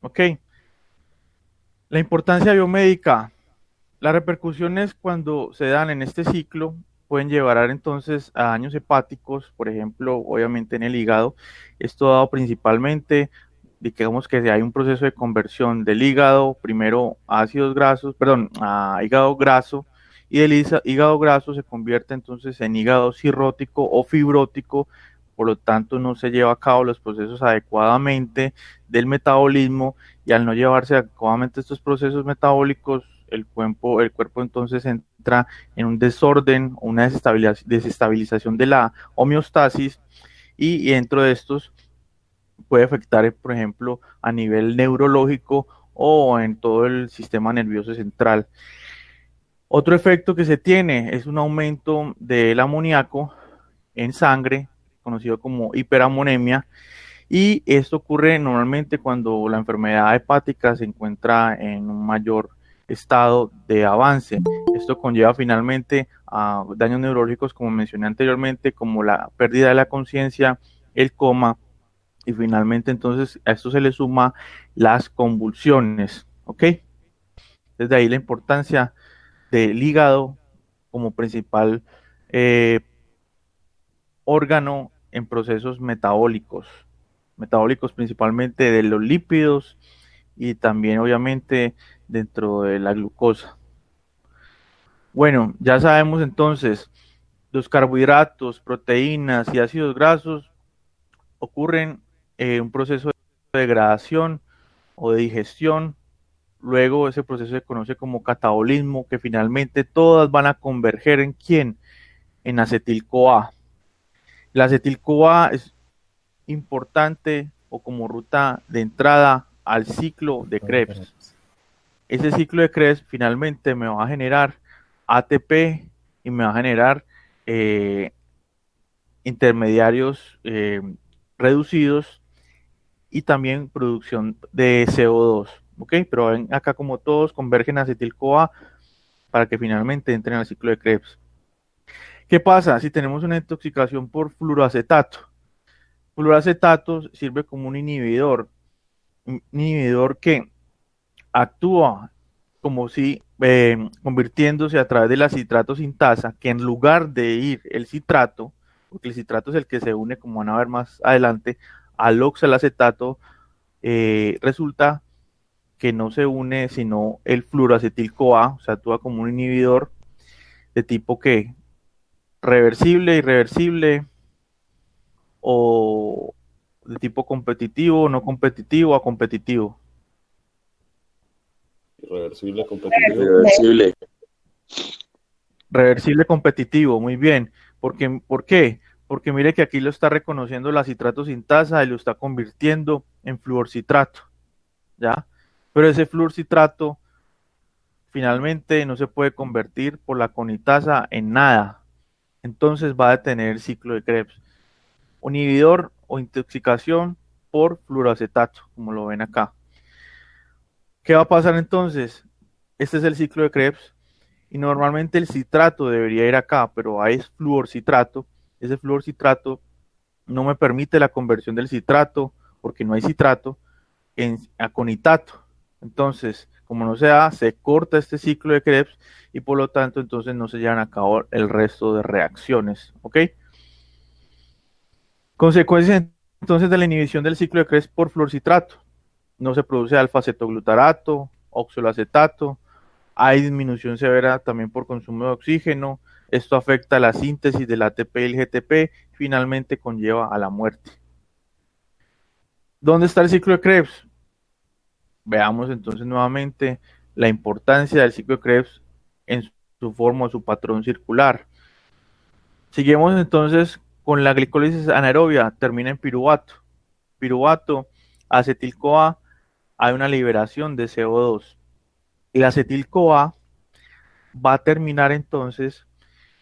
¿Ok? La importancia biomédica. Las repercusiones cuando se dan en este ciclo pueden llevar entonces a daños hepáticos, por ejemplo, obviamente en el hígado. Esto dado principalmente, digamos que si hay un proceso de conversión del hígado, primero a ácidos grasos, perdón, a hígado graso, y del hígado graso se convierte entonces en hígado cirrótico o fibrótico, por lo tanto no se lleva a cabo los procesos adecuadamente del metabolismo, y al no llevarse adecuadamente estos procesos metabólicos, el cuerpo entonces entra en un desorden, una desestabilización de la homeostasis, y dentro de estos puede afectar, por ejemplo, a nivel neurológico o en todo el sistema nervioso central. Otro efecto que se tiene es un aumento del amoníaco en sangre, conocido como hiperamonemia, y esto ocurre normalmente cuando la enfermedad hepática se encuentra en un mayor estado de avance. Esto conlleva finalmente a daños neurológicos, como mencioné anteriormente, como la pérdida de la conciencia, el coma, y finalmente entonces a esto se le suma las convulsiones. ¿Ok? Desde ahí la importancia del hígado como principal eh, órgano en procesos metabólicos principalmente de los lípidos y también obviamente dentro de la glucosa. Bueno, ya sabemos entonces, los carbohidratos, proteínas y ácidos grasos ocurren un proceso de degradación o de digestión. Luego ese proceso se conoce como catabolismo, que finalmente todas van a converger en quién, en acetil-CoA. La acetil-CoA es importante o como ruta de entrada al ciclo de Krebs. Ese ciclo de Krebs finalmente me va a generar ATP y me va a generar eh, intermediarios reducidos y también producción de CO2. ¿Ok? Pero ven acá como todos convergen a acetil-CoA para que finalmente entren al ciclo de Krebs. ¿Qué pasa si tenemos una intoxicación por fluoroacetato? Fluoroacetato sirve como un inhibidor que actúa como si convirtiéndose a través de la citrato sintasa, que en lugar de ir el citrato, porque el citrato es el que se une, como van a ver más adelante, al oxalacetato, resulta que no se une sino el fluoroacetil-CoA, o sea, actúa como un inhibidor de tipo que reversible, irreversible, o de tipo competitivo, no competitivo, a competitivo. Irreversible, competitivo. Irreversible. Reversible competitivo, muy bien. ¿Por qué? Porque mire que aquí lo está reconociendo la citrato sintasa y lo está convirtiendo en fluorcitrato, ¿ya? Pero ese fluorcitrato finalmente no se puede convertir por la conitasa en nada. Entonces va a detener el ciclo de Krebs. Un inhibidor o intoxicación por fluoroacetato, como lo ven acá. ¿Qué va a pasar entonces? Este es el ciclo de Krebs. Y normalmente el citrato debería ir acá, pero ahí es fluorcitrato. Ese fluorcitrato no me permite la conversión del citrato, porque no hay citrato, en aconitato. Entonces, como no se da, se corta este ciclo de Krebs y por lo tanto entonces no se llevan a cabo el resto de reacciones. ¿Ok? Consecuencias entonces de la inhibición del ciclo de Krebs por fluorcitrato. No se produce alfa-cetoglutarato, oxaloacetato. Hay disminución severa también por consumo de oxígeno. Esto afecta la síntesis del ATP y el GTP. Finalmente conlleva a la muerte. ¿Dónde está el ciclo de Krebs? Veamos entonces nuevamente la importancia del ciclo de Krebs en su forma o su patrón circular. Seguimos entonces con la glicólisis anaerobia. Termina en piruvato. Piruvato, acetil-CoA, hay una liberación de CO2. El acetil-CoA va a terminar entonces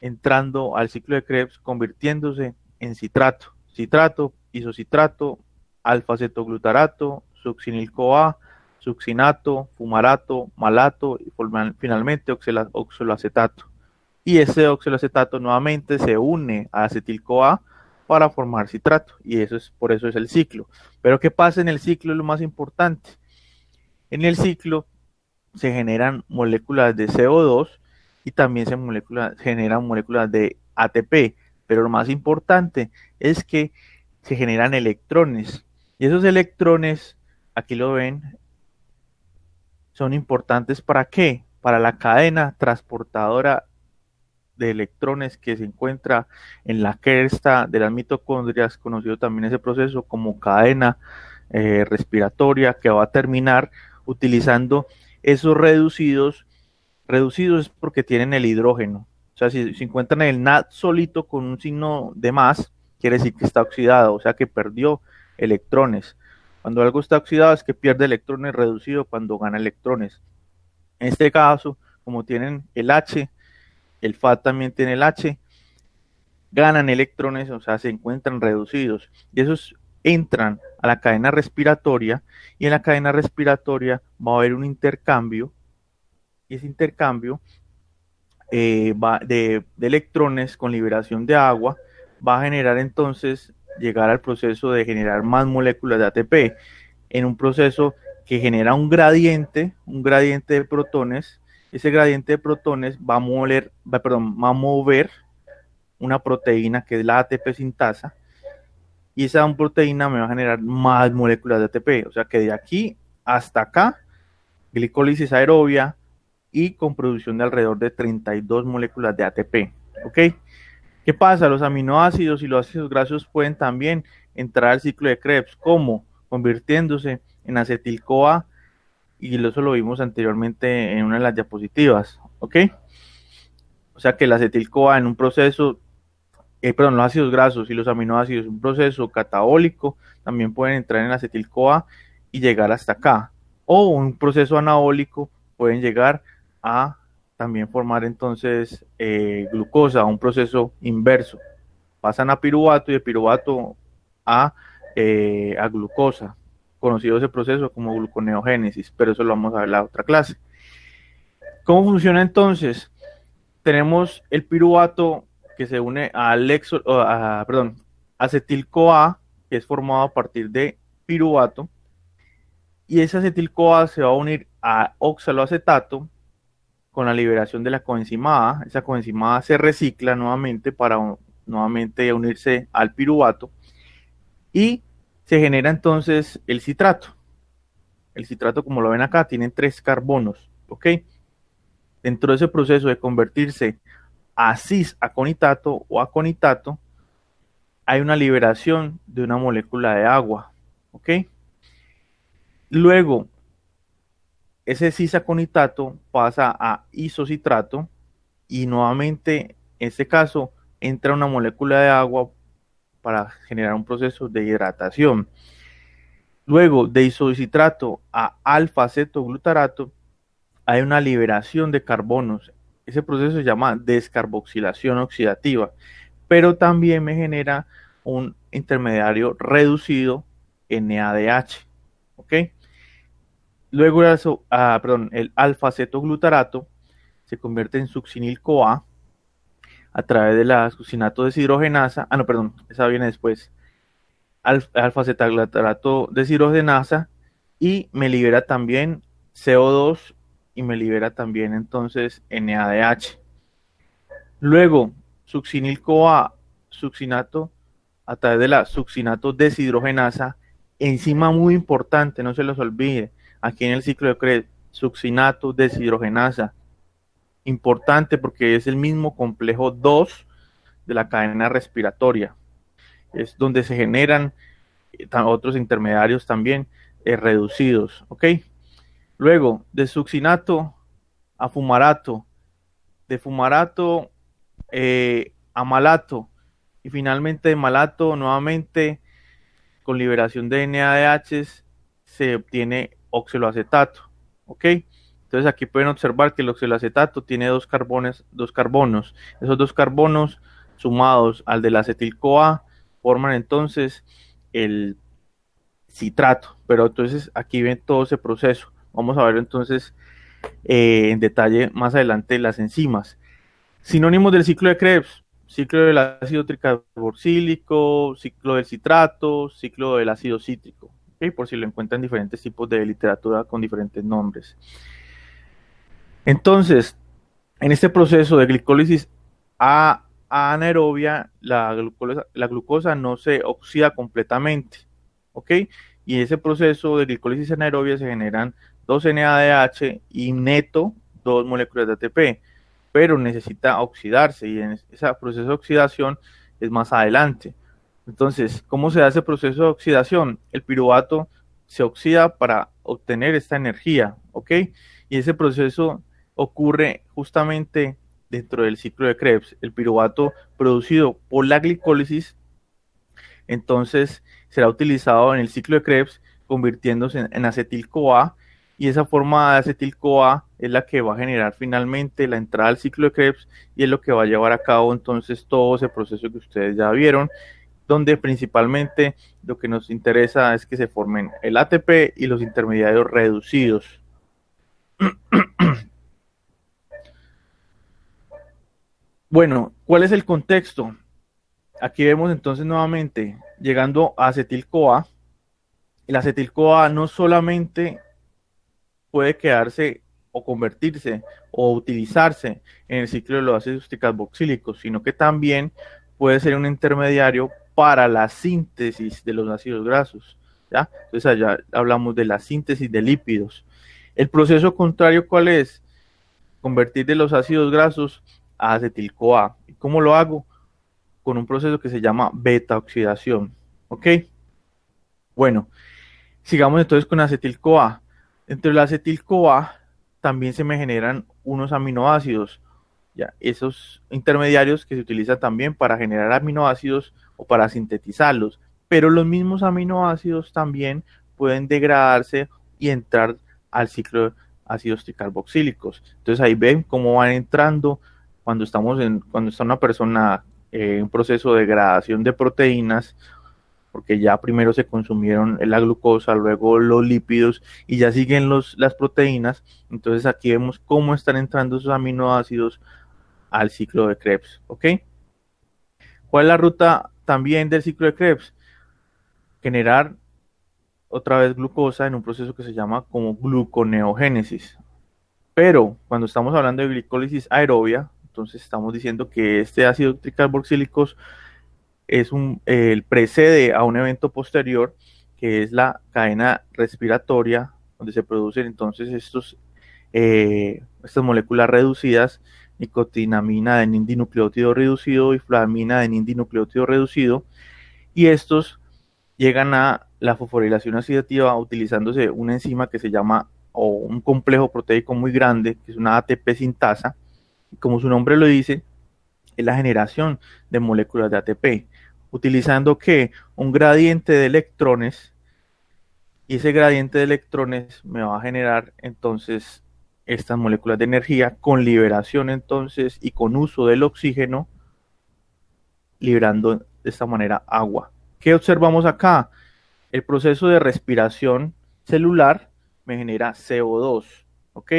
entrando al ciclo de Krebs, convirtiéndose en citrato. Citrato, isocitrato, alfa-cetoglutarato, succinil-CoA, succinato, fumarato, malato y finalmente oxaloacetato. Y ese oxaloacetato nuevamente se une a acetil-CoA para formar citrato, y eso es por eso es el ciclo. Pero ¿qué pasa en el ciclo? Es lo más importante. En el ciclo se generan moléculas de CO2 y también generan moléculas de ATP, pero lo más importante es que se generan electrones y esos electrones, aquí lo ven, son importantes ¿para qué? Para la cadena transportadora de electrones que se encuentra en la cresta de las mitocondrias, conocido también ese proceso como cadena respiratoria, que va a terminar utilizando esos reducidos es porque tienen el hidrógeno. O sea, si se encuentran el NAD solito con un signo de más, quiere decir que está oxidado, o sea que perdió electrones. Cuando algo está oxidado es que pierde electrones, reducido cuando gana electrones. En este caso, como tienen el H, el FAD también tiene el H, ganan electrones, o sea, se encuentran reducidos. Y esos entran a la cadena respiratoria y en la cadena respiratoria va a haber un intercambio y ese intercambio de electrones con liberación de agua va a generar entonces llegar al proceso de generar más moléculas de ATP en un proceso que genera un gradiente de protones. Ese gradiente de protones va a mover una proteína que es la ATP sintasa y esa proteína me va a generar más moléculas de ATP. O sea que de aquí hasta acá, glicólisis aerobia y con producción de alrededor de 32 moléculas de ATP. ¿Ok? ¿Qué pasa? Los aminoácidos y los ácidos grasos pueden también entrar al ciclo de Krebs. ¿Cómo? Convirtiéndose en acetil-CoA y eso lo vimos anteriormente en una de las diapositivas. ¿Ok? O sea que el acetil-CoA en un proceso, los ácidos grasos y los aminoácidos en un proceso catabólico también pueden entrar en acetil-CoA y llegar hasta acá. O un proceso anabólico pueden llegar a también formar entonces glucosa, un proceso inverso. Pasan a piruvato y de piruvato a glucosa, conocido ese proceso como gluconeogénesis, pero eso lo vamos a ver en la otra clase. ¿Cómo funciona entonces? Tenemos el piruvato que se une al acetil-CoA, que es formado a partir de piruvato, y ese acetil-CoA se va a unir a oxaloacetato con la liberación de la coenzima A. Esa coenzima A se recicla nuevamente para nuevamente unirse al piruvato y se genera entonces el citrato. El citrato, como lo ven acá, tiene 3 carbonos, ¿ok? Dentro de ese proceso de convertirse a cis-aconitato o aconitato, hay una liberación de una molécula de agua, ¿ok? Luego, ese cis-aconitato pasa a isocitrato y nuevamente, en este caso, entra una molécula de agua para generar un proceso de hidratación. Luego, de isocitrato a alfa-cetoglutarato, hay una liberación de carbonos. Ese proceso se llama descarboxilación oxidativa, pero también me genera un intermediario reducido NADH. ¿Ok? Luego el alfa-cetoglutarato se convierte en succinil-CoA a través de la succinato deshidrogenasa. Esa viene después. Alfa-cetoglutarato deshidrogenasa y me libera también CO2 y me libera también entonces NADH. Luego, succinil-CoA, succinato a través de la succinato deshidrogenasa, enzima muy importante, no se los olvide, aquí en el ciclo de Krebs, succinato deshidrogenasa, importante porque es el mismo complejo 2 de la cadena respiratoria, es donde se generan otros intermediarios también reducidos, ¿ok? Luego, de succinato a fumarato, de fumarato a malato, y finalmente de malato nuevamente con liberación de NADH se obtiene oxaloacetato, ¿ok? Entonces aquí pueden observar que el oxaloacetato tiene dos carbonos, esos dos carbonos sumados al del acetil-CoA forman entonces el citrato, pero entonces aquí ven todo ese proceso. Vamos a ver entonces en detalle más adelante las enzimas. Sinónimos del ciclo de Krebs: ciclo del ácido tricarboxílico, ciclo del citrato, ciclo del ácido cítrico. ¿ok? Por si lo encuentran en diferentes tipos de literatura con diferentes nombres. Entonces, en este proceso de glicólisis anaerobia, la glucosa no se oxida completamente, ¿ok? Y en ese proceso de glicólisis anaerobia se generan 2 NADH y neto 2 moléculas de ATP, pero necesita oxidarse y en ese proceso de oxidación es más adelante. Entonces, ¿cómo se da ese proceso de oxidación? El piruvato se oxida para obtener esta energía, ¿ok? Y ese proceso ocurre justamente dentro del ciclo de Krebs. El piruvato producido por la glicólisis, entonces será utilizado en el ciclo de Krebs convirtiéndose en acetil-CoA, y esa forma de acetil-CoA es la que va a generar finalmente la entrada al ciclo de Krebs y es lo que va a llevar a cabo entonces todo ese proceso que ustedes ya vieron, donde principalmente lo que nos interesa es que se formen el ATP y los intermediarios reducidos. Bueno, ¿cuál es el contexto? Aquí vemos entonces nuevamente, llegando a acetil-CoA, el acetil-CoA no solamente puede quedarse o convertirse o utilizarse en el ciclo de los ácidos carboxílicos, sino que también puede ser un intermediario para la síntesis de los ácidos grasos, ¿ya? Entonces allá hablamos de la síntesis de lípidos. El proceso contrario, ¿cuál es? Convertir de los ácidos grasos a acetil-CoA. ¿Y cómo lo hago? Con un proceso que se llama beta-oxidación, ¿ok? Bueno, sigamos entonces con acetil-CoA. Entre el acetil-CoA también se me generan unos aminoácidos, ya, esos intermediarios que se utilizan también para generar aminoácidos o para sintetizarlos, pero los mismos aminoácidos también pueden degradarse y entrar al ciclo de ácidos tricarboxílicos. Entonces ahí ven cómo van entrando cuando está una persona en un proceso de degradación de proteínas, porque ya primero se consumieron la glucosa, luego los lípidos y ya siguen las proteínas. Entonces aquí vemos cómo están entrando esos aminoácidos al ciclo de Krebs, ¿ok? ¿Cuál es la ruta también del ciclo de Krebs? Generar otra vez glucosa en un proceso que se llama como gluconeogénesis. Pero cuando estamos hablando de glicólisis aerobia, entonces estamos diciendo que este ácido tricarboxílicos precede a un evento posterior, que es la cadena respiratoria, donde se producen entonces estas moléculas reducidas, nicotinamina de nin-dinucleótido reducido y flavamina de nin-dinucleótido reducido, y estos llegan a la fosforilación oxidativa utilizándose una enzima que se llama, o un complejo proteico muy grande, que es una ATP sintasa, y como su nombre lo dice, es la generación de moléculas de ATP, utilizando que un gradiente de electrones, y ese gradiente de electrones me va a generar entonces estas moléculas de energía con liberación entonces y con uso del oxígeno, liberando de esta manera agua. ¿Qué observamos acá? El proceso de respiración celular me genera CO2, ¿ok?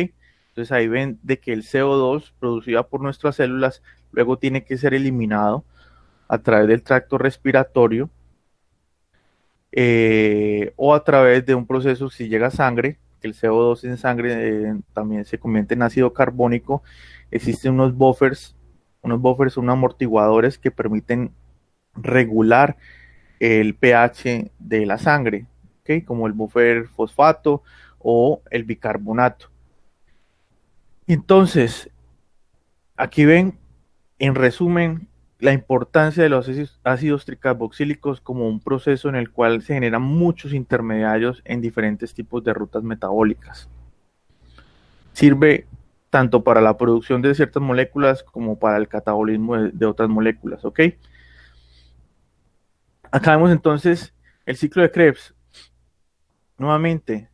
Entonces ahí ven de que el CO2 producido por nuestras células luego tiene que ser eliminado a través del tracto respiratorio o a través de un proceso, si llega a sangre, que el CO2 en sangre también se convierte en ácido carbónico. Existen unos buffers, son amortiguadores que permiten regular el pH de la sangre, ¿okay? Como el buffer fosfato o el bicarbonato. Entonces, aquí ven, en resumen, la importancia de los ácidos tricarboxílicos como un proceso en el cual se generan muchos intermediarios en diferentes tipos de rutas metabólicas. Sirve tanto para la producción de ciertas moléculas como para el catabolismo de otras moléculas, ¿ok? Acá vemos entonces el ciclo de Krebs. Nuevamente,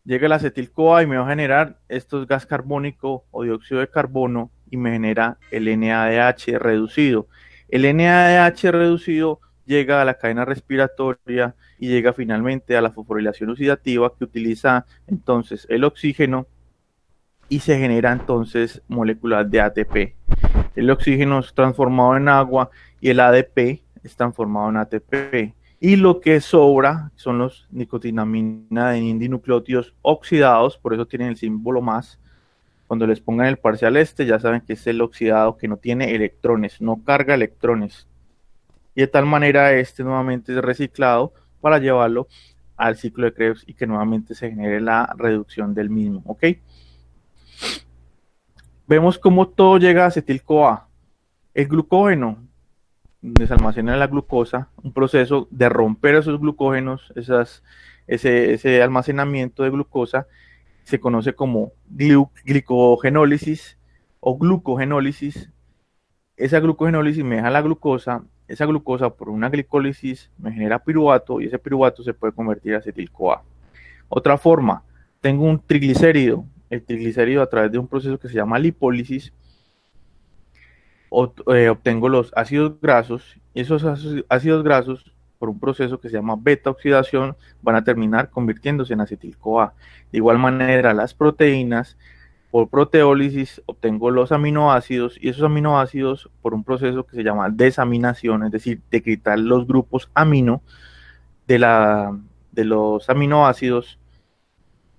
llega el acetil-CoA y me va a generar estos gas carbónico o dióxido de carbono y me genera el NADH reducido. El NADH reducido llega a la cadena respiratoria y llega finalmente a la fosforilación oxidativa, que utiliza entonces el oxígeno y se genera entonces moléculas de ATP. El oxígeno es transformado en agua y el ADP es transformado en ATP. Y lo que sobra son los nicotinamina de dinucleótidos oxidados, por eso tienen el símbolo más. Cuando les pongan el parcial ya saben que es el oxidado que no tiene electrones, no carga electrones. Y de tal manera nuevamente es reciclado para llevarlo al ciclo de Krebs y que nuevamente se genere la reducción del mismo, ¿ok? Vemos cómo todo llega a acetil-CoA. El glucógeno desalmacena la glucosa, un proceso de romper esos glucógenos, ese almacenamiento de glucosa, se conoce como glicogenólisis o glucogenólisis. Esa glucogenólisis me deja la glucosa, esa glucosa por una glicólisis me genera piruvato y ese piruvato se puede convertir a acetil-CoA. Otra forma, tengo un triglicérido, el triglicérido a través de un proceso que se llama lipólisis, obtengo los ácidos grasos y esos ácidos grasos por un proceso que se llama beta oxidación van a terminar convirtiéndose en acetil-CoA. De igual manera, las proteínas, por proteólisis obtengo los aminoácidos y esos aminoácidos por un proceso que se llama desaminación, es decir, de quitar los grupos amino de los aminoácidos,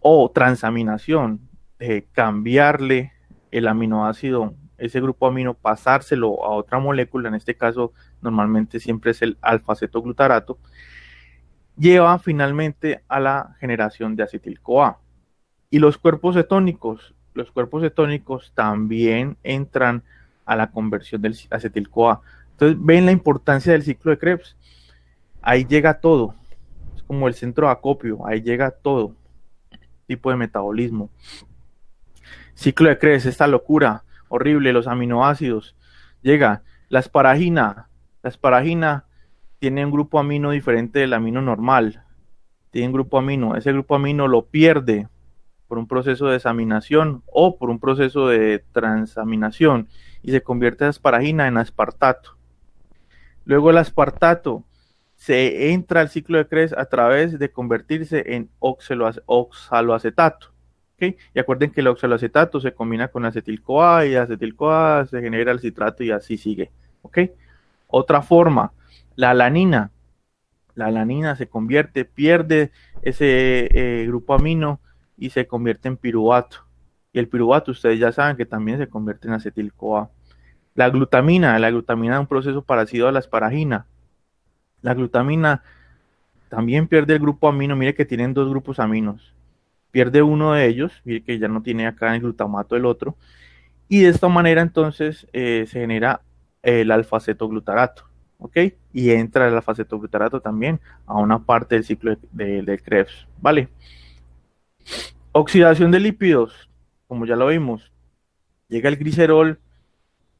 o transaminación, de cambiarle el aminoácido, ese grupo amino, pasárselo a otra molécula, en este caso normalmente siempre es el alfa-cetoglutarato, lleva finalmente a la generación de acetil-CoA. Y los cuerpos cetónicos también entran a la conversión del acetil-CoA. Entonces ven la importancia del ciclo de Krebs. Ahí llega todo, es como el centro de acopio, ahí llega todo tipo de metabolismo. Ciclo de Krebs, esta locura horrible, los aminoácidos. Llega la asparagina. La asparagina tiene un grupo amino diferente del amino normal. Tiene un grupo amino. Ese grupo amino lo pierde por un proceso de desaminación o por un proceso de transaminación y se convierte de asparagina en aspartato. Luego el aspartato se entra al ciclo de Krebs a través de convertirse en oxaloacetato. ¿Okay? Y acuerden que el oxaloacetato se combina con acetil-CoA y acetil-CoA se genera el citrato y así sigue. ¿Okay? Otra forma, la alanina. La alanina se convierte, pierde ese grupo amino y se convierte en piruvato. Y el piruvato, ustedes ya saben que también se convierte en acetil-CoA. La glutamina es un proceso parecido a la asparagina. La glutamina también pierde el grupo amino, mire que tienen dos grupos aminos. Pierde uno de ellos, mire que ya no tiene acá el glutamato el otro, y de esta manera entonces se genera el alfa-cetoglutarato, ¿ok? Y entra el alfa-cetoglutarato también a una parte del ciclo de Krebs, ¿vale? Oxidación de lípidos, como ya lo vimos, llega el glicerol,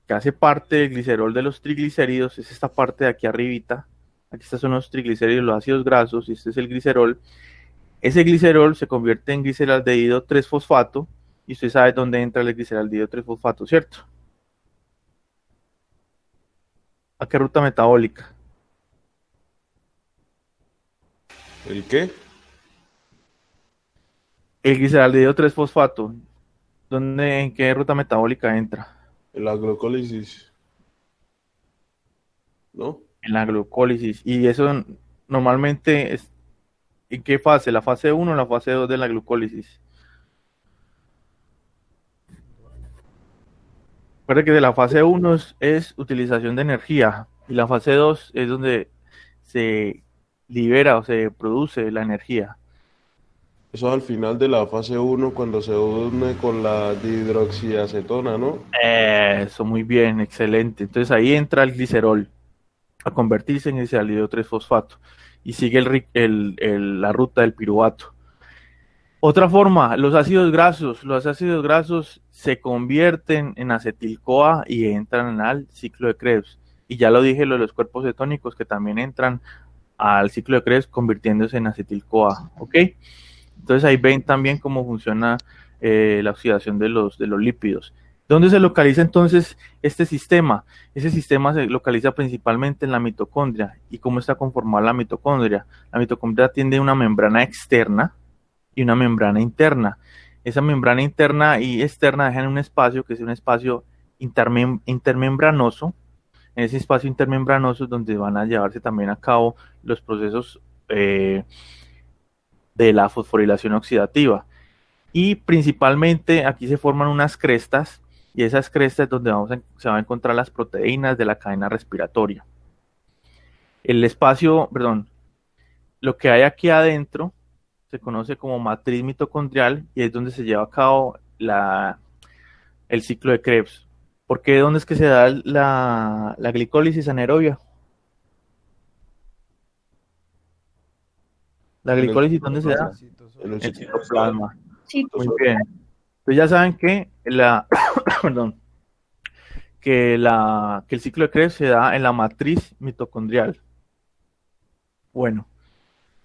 que hace parte del glicerol de los triglicéridos, es esta parte de aquí arribita. Aquí son los triglicéridos, los ácidos grasos, y este es el glicerol. Ese glicerol se convierte en gliceraldehído 3-fosfato, y usted sabe dónde entra el gliceraldehído 3-fosfato, ¿cierto? ¿A qué ruta metabólica? ¿El qué? El gliceraldehído 3-fosfato, ¿en qué ruta metabólica entra? La glucólisis, ¿no? En la glucólisis. Y eso normalmente es, ¿en qué fase? ¿La fase 1 o la fase 2 de la glucólisis? Recuerda que de la fase 1 es utilización de energía y la fase 2 es donde se libera o se produce la energía. Eso es al final de la fase 1 cuando se une con la dihidroxiacetona, ¿no? Eso, muy bien, excelente. Entonces ahí entra el glicerol a convertirse en gliceraldehído 3-fosfato y sigue la ruta del piruvato. Otra forma, los ácidos grasos se convierten en acetil-CoA y entran al ciclo de Krebs. Y ya lo dije, lo de los cuerpos cetónicos que también entran al ciclo de Krebs convirtiéndose en acetil-CoA, ¿ok? Entonces ahí ven también cómo funciona la oxidación de los lípidos. ¿Dónde se localiza entonces este sistema? Ese sistema se localiza principalmente en la mitocondria. ¿Y cómo está conformada la mitocondria? La mitocondria tiene una membrana externa y una membrana interna. Esa membrana interna y externa dejan un espacio que es un espacio intermembranoso. En ese espacio intermembranoso es donde van a llevarse también a cabo los procesos de la fosforilación oxidativa. Y principalmente aquí se forman unas crestas, y esas crestas es donde se van a encontrar las proteínas de la cadena respiratoria. El espacio, perdón, lo que hay aquí adentro se conoce como matriz mitocondrial y es donde se lleva a cabo el ciclo de Krebs. ¿Por qué? ¿Dónde es que se da la glicólisis anaerobia? ¿La En el glicólisis dónde se da? citoplasma. En el En el Citosol. citoplasma. Muy citosol. bien. Entonces ya saben que perdón, que el ciclo de Krebs se da en la matriz mitocondrial. Bueno,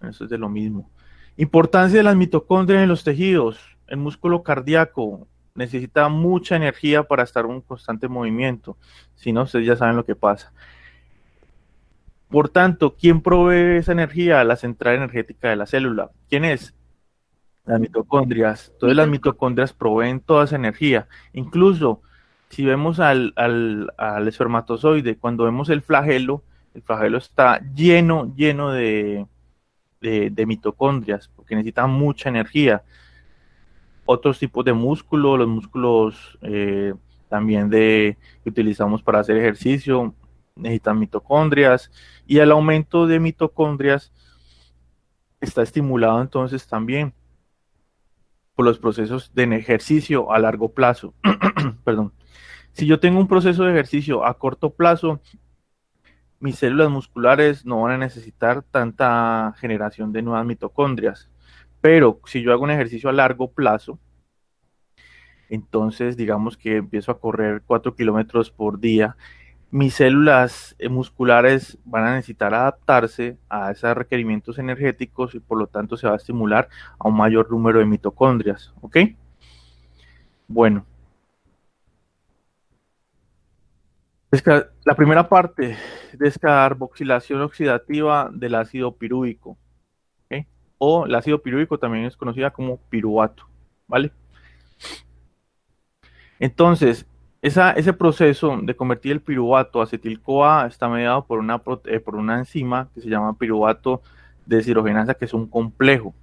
eso es de lo mismo. Importancia de las mitocondrias en los tejidos. El músculo cardíaco necesita mucha energía para estar en un constante movimiento. Si no, ustedes ya saben lo que pasa. Por tanto, ¿quién provee esa energía? La central energética de la célula. ¿Quién es? Las mitocondrias. Entonces las mitocondrias proveen toda esa energía. Incluso si vemos al espermatozoide, cuando vemos el flagelo está lleno de mitocondrias, porque necesitan mucha energía. Otros tipos de músculos, los músculos también que utilizamos para hacer ejercicio, necesitan mitocondrias, y el aumento de mitocondrias está estimulado entonces también por los procesos de ejercicio a largo plazo. Perdón. Si yo tengo un proceso de ejercicio a corto plazo, mis células musculares no van a necesitar tanta generación de nuevas mitocondrias. Pero si yo hago un ejercicio a largo plazo, entonces digamos que empiezo a correr 4 kilómetros por día, mis células musculares van a necesitar adaptarse a esos requerimientos energéticos y por lo tanto se va a estimular a un mayor número de mitocondrias. ¿Ok? Bueno. La primera parte, descarboxilación oxidativa del ácido pirúvico. ¿Ok? O el ácido pirúvico también es conocida como piruvato. ¿Vale? Entonces, ese proceso de convertir el piruvato a acetil-CoA está mediado por una enzima que se llama piruvato deshidrogenasa, que es un complejo.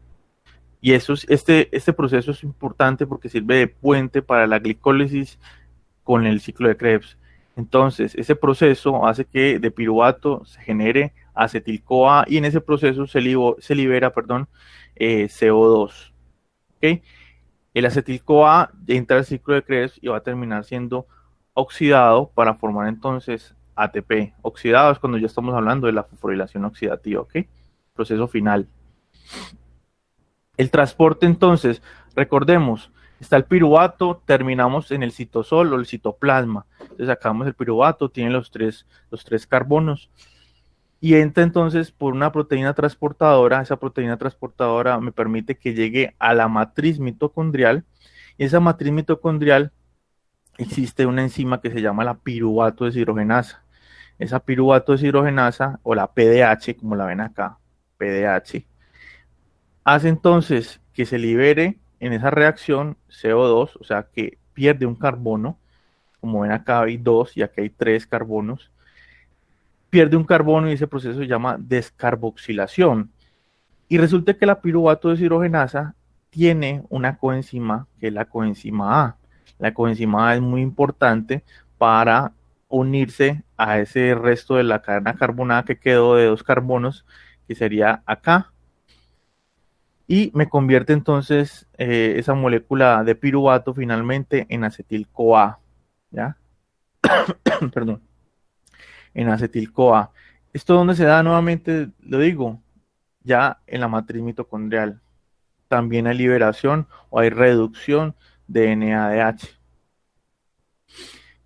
Y este proceso es importante porque sirve de puente para la glicólisis con el ciclo de Krebs. Entonces, ese proceso hace que de piruvato se genere acetil-CoA y en ese proceso se libera CO2. ¿Okay? El acetil-CoA entra al ciclo de Krebs y va a terminar siendo oxidado para formar entonces ATP. Oxidado es cuando ya estamos hablando de la fosforilación oxidativa, ¿ok? Proceso final. El transporte entonces, recordemos, está el piruvato, terminamos en el citosol o el citoplasma. Entonces sacamos el piruvato, tiene los tres carbonos y entra entonces por una proteína transportadora. Esa proteína transportadora me permite que llegue a la matriz mitocondrial, y esa matriz mitocondrial existe una enzima que se llama la piruvato deshidrogenasa. Esa piruvato deshidrogenasa, o la PDH, como la ven acá, PDH, hace entonces que se libere en esa reacción CO2, o sea que pierde un carbono. Como ven acá hay 2 y aquí hay 3 carbonos. Pierde un carbono y ese proceso se llama descarboxilación. Y resulta que la piruvato deshidrogenasa tiene una coenzima que es la coenzima A. La coenzima A es muy importante para unirse a ese resto de la cadena carbonada que quedó de 2 carbonos, que sería acá. Y me convierte entonces esa molécula de piruvato finalmente en acetil-CoA. ¿Ya? Perdón. En acetil-CoA. ¿Esto dónde se da? Nuevamente lo digo, ya en la matriz mitocondrial. También hay liberación o hay reducción de NADH.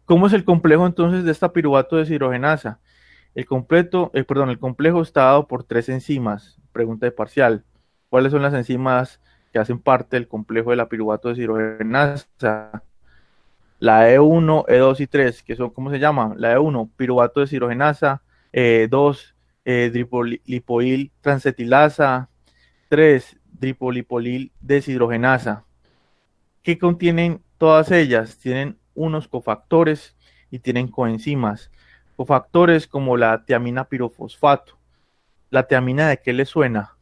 ¿Cómo es el complejo entonces de esta piruvato deshidrogenasa? El complejo está dado por 3 enzimas. Pregunta de parcial. ¿Cuáles son las enzimas que hacen parte del complejo de la piruvato deshidrogenasa? La E1, E2 y 3, que son, ¿cómo se llama? La E1, piruvato deshidrogenasa, 2, lipolil transetilasa, 3, lipolil deshidrogenasa. ¿Qué contienen todas ellas? Tienen unos cofactores y tienen coenzimas. Cofactores como la tiamina pirofosfato. ¿La tiamina de qué le suena?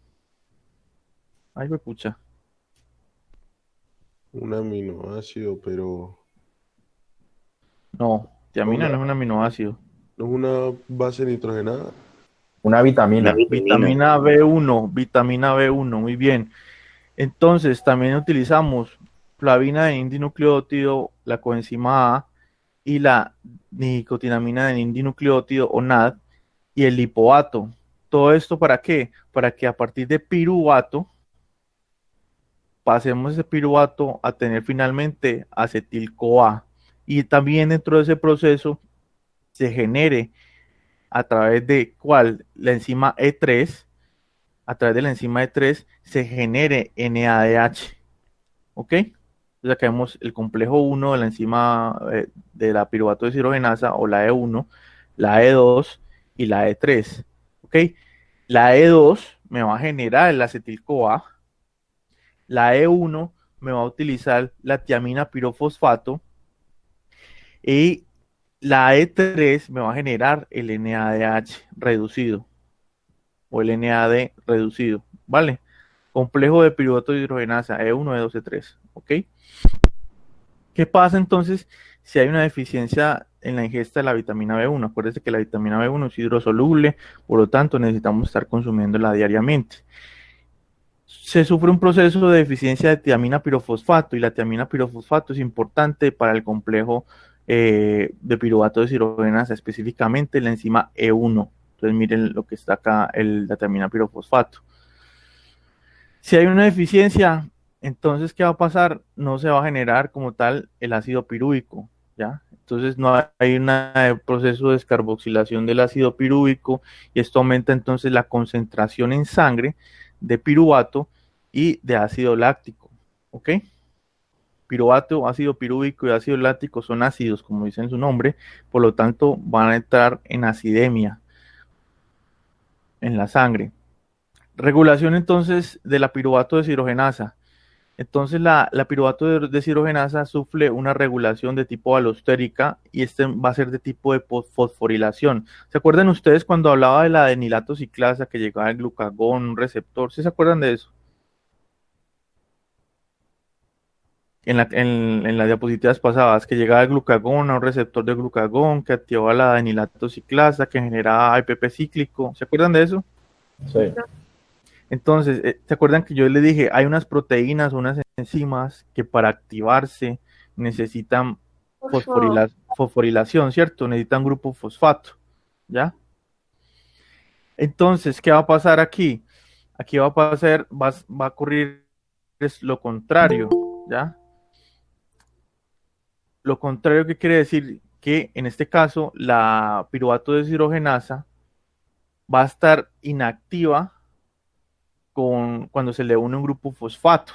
Ay, pucha. Un aminoácido, pero No, no tiamina una, no es un aminoácido. no es una base nitrogenada. Una vitamina. Vitamina B1, muy bien. Entonces, también utilizamos flavina de indinucleótido, la coenzima A y la nicotinamina de indinucleótido o NAD y el lipoato. ¿Todo esto para qué? Para que a partir de piruvato pasemos ese piruvato a tener finalmente acetil-CoA. Y también dentro de ese proceso se genere a través de cuál, la enzima E3, a través de la enzima E3 se genere NADH. ¿Ok? Entonces acá vemos el complejo 1 de la enzima de la piruvato deshidrogenasa o la E1, la E2 y la E3. ¿Ok? La E2 me va a generar el acetil-CoA, la E1 me va a utilizar la tiamina pirofosfato y la E3 me va a generar el NADH reducido o el NAD reducido, ¿vale? Complejo de piruvato de hidrogenasa E1, E2, E3, ¿ok? ¿Qué pasa entonces si hay una deficiencia en la ingesta de la vitamina B1? Acuérdense que la vitamina B1 es hidrosoluble, por lo tanto necesitamos estar consumiéndola diariamente. Se sufre un proceso de deficiencia de tiamina pirofosfato y la tiamina pirofosfato es importante para el complejo de piruvato de deshidrogenasa, específicamente la enzima E1. Entonces miren lo que está acá, la tiamina pirofosfato. Si hay una deficiencia, entonces, ¿qué va a pasar? No se va a generar como tal el ácido pirúvico, ¿ya? Entonces no hay un proceso de descarboxilación del ácido pirúvico y esto aumenta entonces la concentración en sangre de piruvato y de ácido láctico, ¿ok? Piruvato, ácido pirúvico y ácido láctico son ácidos, como dice en su nombre, por lo tanto van a entrar en acidemia en la sangre. Regulación entonces de la piruvato deshidrogenasa. Entonces la piruvato de deshidrogenasa sufre una regulación de tipo alostérica y este va a ser de tipo de fosforilación. ¿Se acuerdan ustedes cuando hablaba de la adenilato ciclasa que llegaba el glucagón, un receptor? ¿Sí se acuerdan de eso? En las diapositivas pasadas, que llegaba el glucagón a un receptor de glucagón que activaba la adenilato ciclasa que generaba IPP cíclico. ¿Se acuerdan de eso? Sí. Entonces, ¿se acuerdan que yo les dije, hay unas proteínas, unas enzimas que para activarse necesitan fosforilación, ¿cierto? Necesitan grupo fosfato, ¿ya? Entonces, ¿qué va a pasar aquí? Aquí va a pasar, va a ocurrir es lo contrario, ¿ya? Lo contrario que quiere decir que en este caso la piruvato deshidrogenasa va a estar inactiva cuando se le une un grupo fosfato.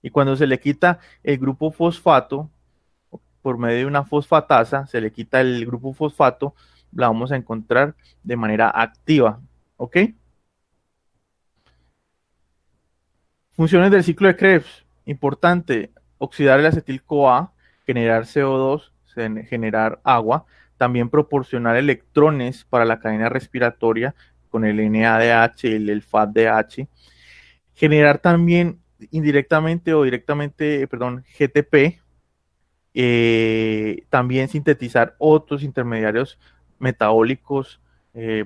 Y cuando se le quita el grupo fosfato, por medio de una fosfatasa, se le quita el grupo fosfato, la vamos a encontrar de manera activa. ¿Ok? Funciones del ciclo de Krebs. Importante, oxidar el acetil-CoA, generar CO2, generar agua, también proporcionar electrones para la cadena respiratoria con el NADH y el FADH, generar también indirectamente o directamente, perdón, GTP, también sintetizar otros intermediarios metabólicos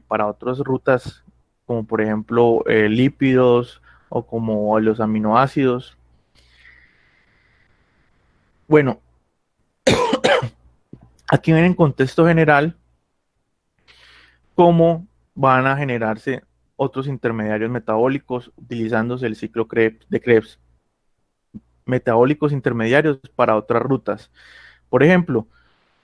para otras rutas, como por ejemplo lípidos o como los aminoácidos. Bueno, aquí ven en contexto general cómo van a generarse otros intermediarios metabólicos utilizándose el ciclo de Krebs. Metabólicos intermediarios para otras rutas. Por ejemplo,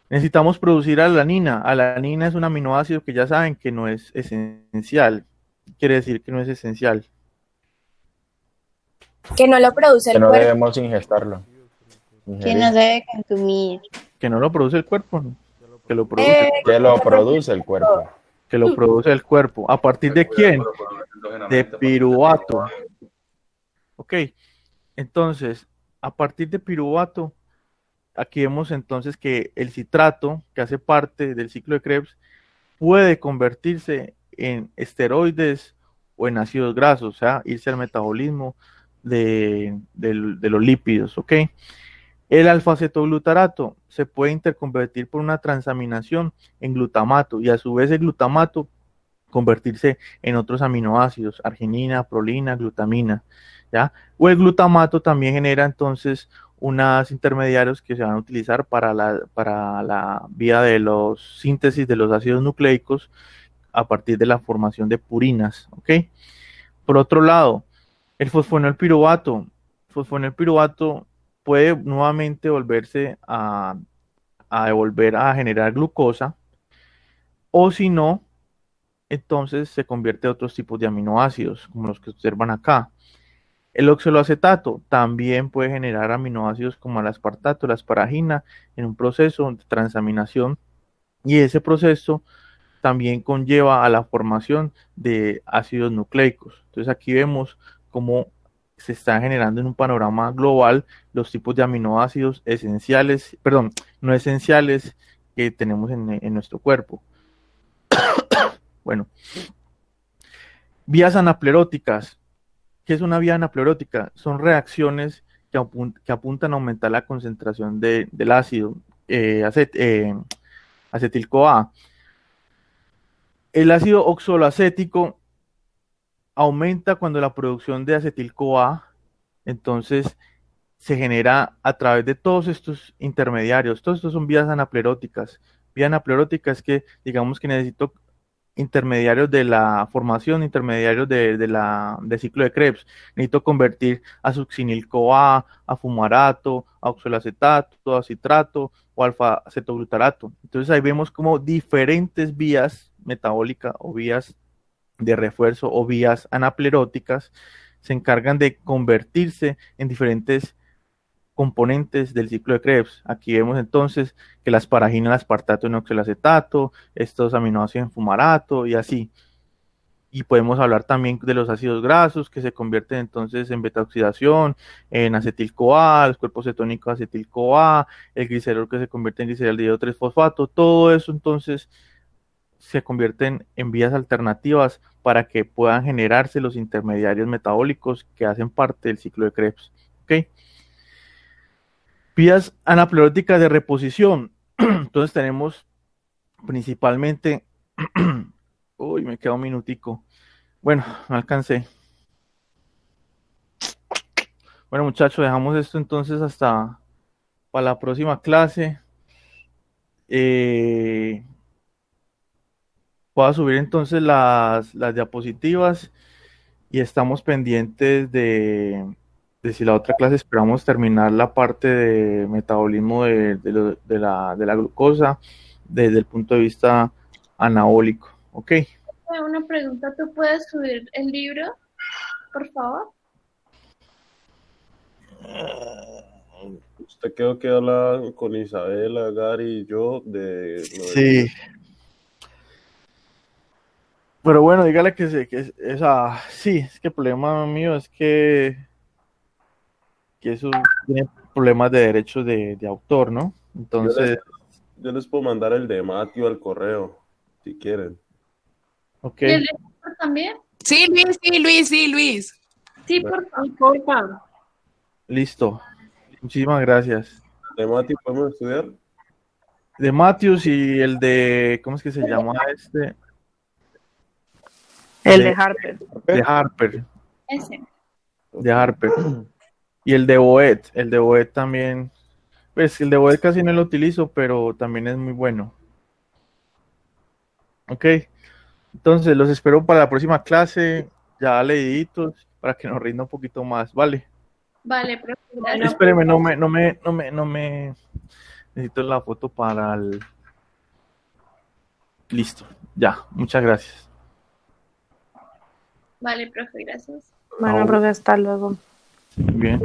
necesitamos producir alanina. Alanina es un aminoácido que ya saben que no es esencial. Quiere decir que no es esencial. Que no lo produce Que el no cuerpo. debemos ingestarlo. Que no se debe consumir. Que no lo produce el cuerpo, ¿no? Que lo produce. Que lo produce el cuerpo. Que lo produce el cuerpo. ¿A partir de quién? De piruvato. Ok. Entonces, a partir de piruvato, aquí vemos entonces que el citrato, que hace parte del ciclo de Krebs, puede convertirse en esteroides o en ácidos grasos, o sea, irse al metabolismo de los lípidos, ¿ok? El alfa-cetoglutarato se puede interconvertir por una transaminación en glutamato y a su vez el glutamato convertirse en otros aminoácidos, arginina, prolina, glutamina, ¿ya? O el glutamato también genera entonces unos intermediarios que se van a utilizar para la vía de los síntesis de los ácidos nucleicos a partir de la formación de purinas, ¿ok? Por otro lado, el fosfonilpiruvato. El fosfonilpiruvato puede nuevamente volverse a volver a generar glucosa, o si no, entonces se convierte a otros tipos de aminoácidos, como los que observan acá. El oxaloacetato también puede generar aminoácidos como el aspartato, la asparagina, en un proceso de transaminación, y ese proceso también conlleva a la formación de ácidos nucleicos. Entonces aquí vemos cómo se están generando en un panorama global los tipos de aminoácidos esenciales, perdón, no esenciales que tenemos en nuestro cuerpo. Bueno, vías anapleróticas. ¿Qué es una vía anaplerótica? Son reacciones que apuntan a aumentar la concentración del ácido acetil-CoA. El ácido oxaloacético aumenta cuando la producción de acetil-CoA, entonces se genera a través de todos estos intermediarios. Todos estos son vías anapleróticas. Vía anaplerótica es que digamos que necesito intermediarios de la formación, intermediarios de ciclo de Krebs. Necesito convertir a succinil-CoA, a fumarato, a oxaloacetato, a citrato o alfa-cetoglutarato. Entonces ahí vemos como diferentes vías metabólicas o vías de refuerzo o vías anapleróticas se encargan de convertirse en diferentes componentes del ciclo de Krebs. Aquí vemos entonces que la asparagina, el aspartato en oxaloacetato, estos aminoácidos en fumarato y así. Y podemos hablar también de los ácidos grasos que se convierten entonces en beta-oxidación, en acetil-CoA, los cuerpos cetónicos de acetil-CoA, el glicerol que se convierte en gliceraldehído 3-fosfato, todo eso entonces se convierten en vías alternativas para que puedan generarse los intermediarios metabólicos que hacen parte del ciclo de Krebs. ¿Ok? Vías anapleróticas de reposición. Entonces tenemos principalmente... Uy, me queda un minutico. Bueno, no alcancé. Bueno, muchachos, dejamos esto entonces hasta para la próxima clase. Voy a subir entonces las diapositivas y estamos pendientes de si la otra clase esperamos terminar la parte de metabolismo de la glucosa desde el punto de vista anabólico. ¿Ok? Una pregunta, ¿tú puedes subir el libro, por favor? Usted quedó que habla con Isabela, Gary y yo de... Sí. Pero bueno, dígale que sí, es que el problema mío es que eso tiene problemas de derechos de autor, ¿no? Entonces... Yo les puedo mandar el de Matthew al correo, si quieren. Ok. ¿Y el de Víctor también? Sí, Luis. Sí, por favor. Listo. Muchísimas gracias. ¿De Matthew podemos estudiar? De Matthews y el de, ¿cómo es que se llama este? El de Harper. De Harper. Ese. De Harper. Y el de Boet también. Pues el de Boet casi no lo utilizo, pero también es muy bueno. Ok. Entonces los espero para la próxima clase, ya leíditos, para que nos rinda un poquito más, ¿vale? Vale, profe. Espéreme, no me necesito la foto para el... Listo, ya, muchas gracias. Vale, profe, gracias. Bueno, profe, hasta luego. Bien.